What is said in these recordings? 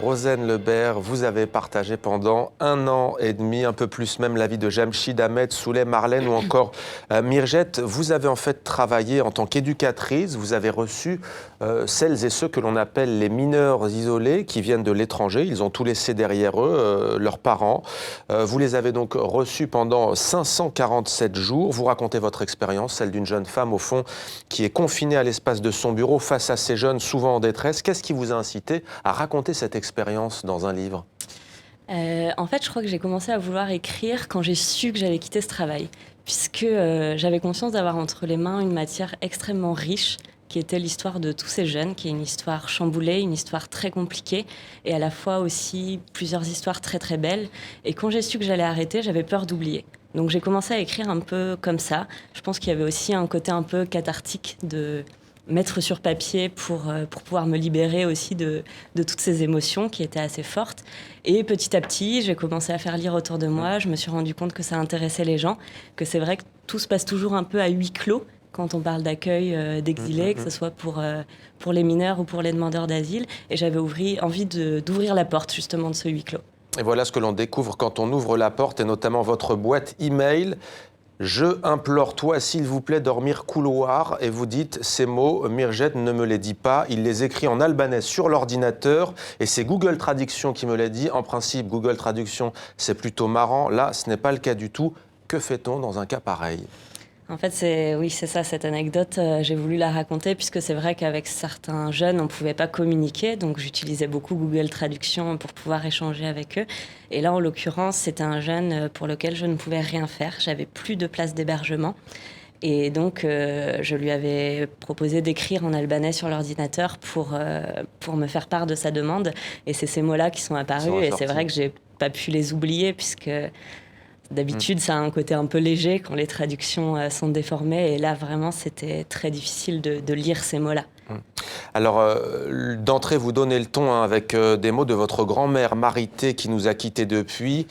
Rosen Lebert, vous avez partagé pendant 1 an et demi, un peu plus même, la vie de Jamshid Ahmed, Souley, Marlène ou encore Mirjet. Vous avez en fait travaillé en tant qu'éducatrice, vous avez reçu celles et ceux que l'on appelle les mineurs isolés qui viennent de l'étranger. Ils ont tout laissé derrière eux, leurs parents. Vous les avez donc reçus pendant 547 jours. Vous racontez votre expérience, celle d'une jeune femme au fond qui est confinée à l'espace de son bureau face à ces jeunes souvent en détresse. Qu'est-ce qui vous a incité à raconter cette expérience dans un livre ? En fait, je crois que j'ai commencé à vouloir écrire quand j'ai su que j'allais quitter ce travail, puisque j'avais conscience d'avoir entre les mains une matière extrêmement riche, qui était l'histoire de tous ces jeunes, qui est une histoire chamboulée, une histoire très compliquée, et à la fois aussi plusieurs histoires très très belles. Et quand j'ai su que j'allais arrêter, j'avais peur d'oublier. Donc j'ai commencé à écrire un peu comme ça. Je pense qu'il y avait aussi un côté un peu cathartique de mettre sur papier pour pouvoir me libérer aussi de toutes ces émotions qui étaient assez fortes. Et petit à petit, j'ai commencé à faire lire autour de moi. Je me suis rendu compte que ça intéressait les gens, que c'est vrai que tout se passe toujours un peu à huis clos quand on parle d'accueil d'exilés, que ce soit pour les mineurs ou pour les demandeurs d'asile. Et j'avais envie d'ouvrir la porte justement de ce huis clos. Et voilà ce que l'on découvre quand on ouvre la porte, et notamment votre boîte email. Je implore toi, s'il vous plaît, dormir couloir. Et vous dites ces mots, Mirjet ne me les dit pas. Il les écrit en albanais sur l'ordinateur. Et c'est Google Traduction qui me l'a dit. En principe, Google Traduction, c'est plutôt marrant. Là, ce n'est pas le cas du tout. Que fait-on dans un cas pareil ? En fait, c'est ça, cette anecdote, j'ai voulu la raconter puisque c'est vrai qu'avec certains jeunes, on ne pouvait pas communiquer. Donc, j'utilisais beaucoup Google Traduction pour pouvoir échanger avec eux. Et là, en l'occurrence, c'était un jeune pour lequel je ne pouvais rien faire. J'avais plus de place d'hébergement. Et donc, je lui avais proposé d'écrire en albanais sur l'ordinateur pour me faire part de sa demande. Et c'est ces mots-là qui sont apparus. Et c'est vrai que j'ai pas pu les oublier puisque d'habitude, ça a un côté un peu léger quand les traductions sont déformées. Et là, vraiment, c'était très difficile de lire ces mots-là. Alors, d'entrée, vous donnez le ton avec des mots de votre grand-mère Marité qui nous a quittés depuis.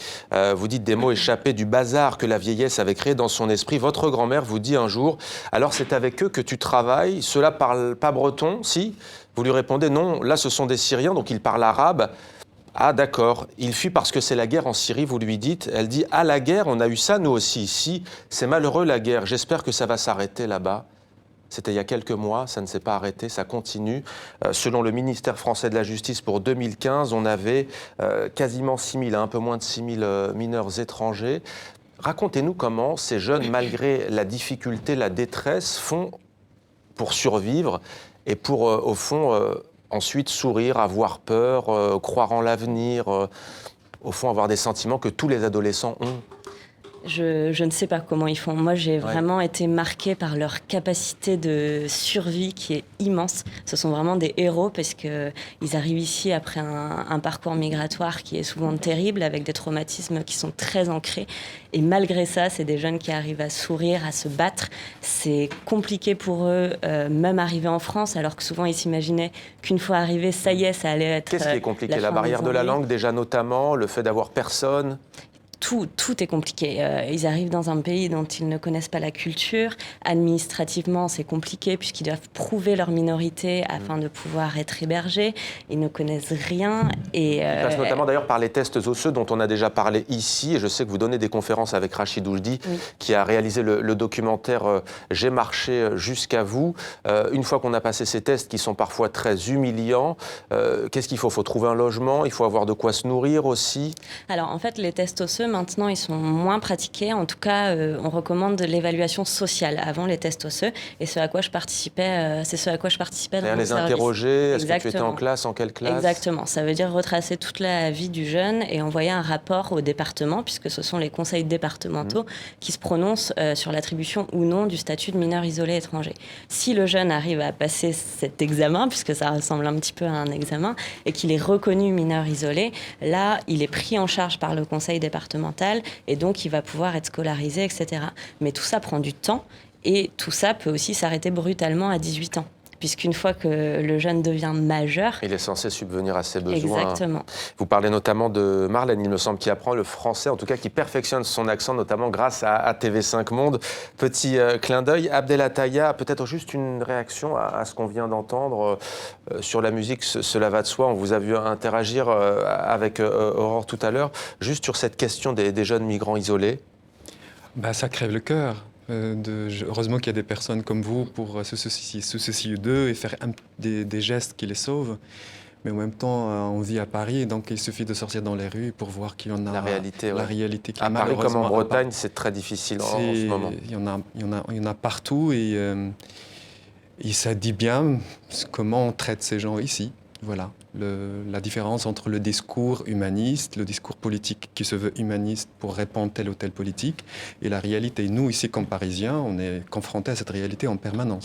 Vous dites des mots échappés du bazar que la vieillesse avait créé dans son esprit. Votre grand-mère vous dit un jour « Alors, c'est avec eux que tu travailles. Ceux-là parlent pas breton, si ?» Vous lui répondez « Non, là, ce sont des Syriens, donc ils parlent arabe. » Ah d'accord, il fuit parce que c'est la guerre en Syrie, vous lui dites. Elle dit « Ah, la guerre, on a eu ça nous aussi ici. C'est malheureux la guerre, j'espère que ça va s'arrêter là-bas. » C'était il y a quelques mois, ça ne s'est pas arrêté, ça continue. Selon le ministère français de la Justice, pour 2015, on avait quasiment 6 000, un peu moins de 6 000 mineurs étrangers. Racontez-nous comment ces jeunes, malgré la difficulté, la détresse, font pour survivre et pour, au fond, ensuite sourire, avoir peur, croire en l'avenir, au fond avoir des sentiments que tous les adolescents ont. Je ne sais pas comment ils font. Moi, j'ai vraiment été marquée par leur capacité de survie qui est immense. Ce sont vraiment des héros parce qu'ils arrivent ici après un parcours migratoire qui est souvent terrible, avec des traumatismes qui sont très ancrés. Et malgré ça, c'est des jeunes qui arrivent à sourire, à se battre. C'est compliqué pour eux, même arriver en France, alors que souvent ils s'imaginaient qu'une fois arrivés, ça y est, ça allait être... Qu'est-ce qui est compliqué ? La barrière de la langue, déjà notamment, le fait d'avoir personne ? Tout est compliqué. Ils arrivent dans un pays dont ils ne connaissent pas la culture. Administrativement, c'est compliqué puisqu'ils doivent prouver leur minorité afin de pouvoir être hébergés. Ils ne connaissent rien. Et, ça passe notamment d'ailleurs par les tests osseux dont on a déjà parlé ici. Et je sais que vous donnez des conférences avec Rachid Oujdi, qui a réalisé le documentaire « J'ai marché jusqu'à vous ». Une fois qu'on a passé ces tests qui sont parfois très humiliants, qu'est-ce qu'il faut ? Il faut trouver un logement, il faut avoir de quoi se nourrir aussi. Alors en fait, les tests osseux, maintenant, ils sont moins pratiqués. En tout cas, on recommande l'évaluation sociale avant les tests osseux. Et c'est ce à quoi je participais dans mon les service. Interroger, est-ce que tu étais en classe, en quelle classe ? Exactement. Ça veut dire retracer toute la vie du jeune et envoyer un rapport au département, puisque ce sont les conseils départementaux qui se prononcent sur l'attribution ou non du statut de mineur isolé étranger. Si le jeune arrive à passer cet examen, puisque ça ressemble un petit peu à un examen, et qu'il est reconnu mineur isolé, là, il est pris en charge par le conseil départemental et donc il va pouvoir être scolarisé, etc. Mais tout ça prend du temps et tout ça peut aussi s'arrêter brutalement à 18 ans. puisqu'une fois que le jeune devient majeur... Il est censé subvenir à ses besoins. Exactement. Vous parlez notamment de Marlène, il me semble, qui apprend le français, en tout cas qui perfectionne son accent, notamment grâce à TV5 Monde. Petit clin d'œil. Abdelataya, peut-être juste une réaction à ce qu'on vient d'entendre sur la musique, cela va de soi. On vous a vu interagir avec Aurore tout à l'heure, juste sur cette question des jeunes migrants isolés. Ça crève le cœur. Heureusement qu'il y a des personnes comme vous pour se soucier d'eux et faire des gestes qui les sauvent. Mais en même temps, on vit à Paris, donc il suffit de sortir dans les rues pour voir qu'il y en a la réalité qui à Paris comme en Bretagne, c'est très difficile en ce moment. Il y en a partout et ça dit bien comment on traite ces gens ici. Voilà, la différence entre le discours humaniste, le discours politique qui se veut humaniste pour répondre telle ou telle politique, et la réalité. Nous, ici, comme Parisiens, on est confrontés à cette réalité en permanence.